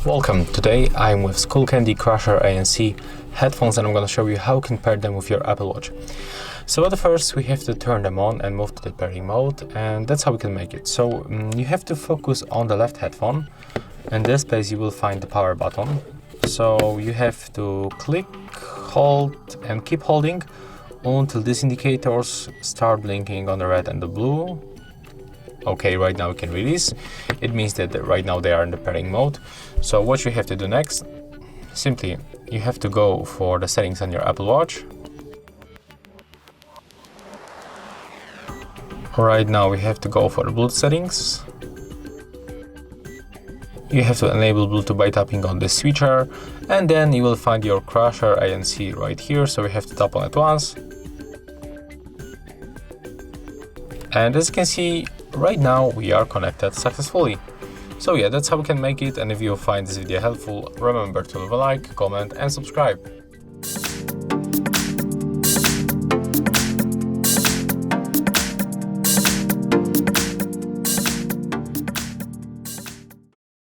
Welcome, today I'm with Skullcandy Crusher ANC headphones and I'm going to show you how you can pair them with your Apple Watch. So at first we have to turn them on and move to the pairing mode, and that's how we can make it. So you have to focus on the left headphone. In this place you will find the power button. So you have to click, hold and keep holding until these indicators start blinking on the red and the blue. Okay, right now we can release. It means that right now they are in the pairing mode. So what you have to do next, simply you have to go for the settings on your Apple Watch. Right now we have to go for the Bluetooth settings. You have to enable Bluetooth by tapping on the switcher, and then you will find your Crusher ANC right here, so we have to tap on it once. And as you can see, right now we are connected successfully. So yeah, that's how we can make it, and if you find this video helpful, remember to leave a like, comment and subscribe.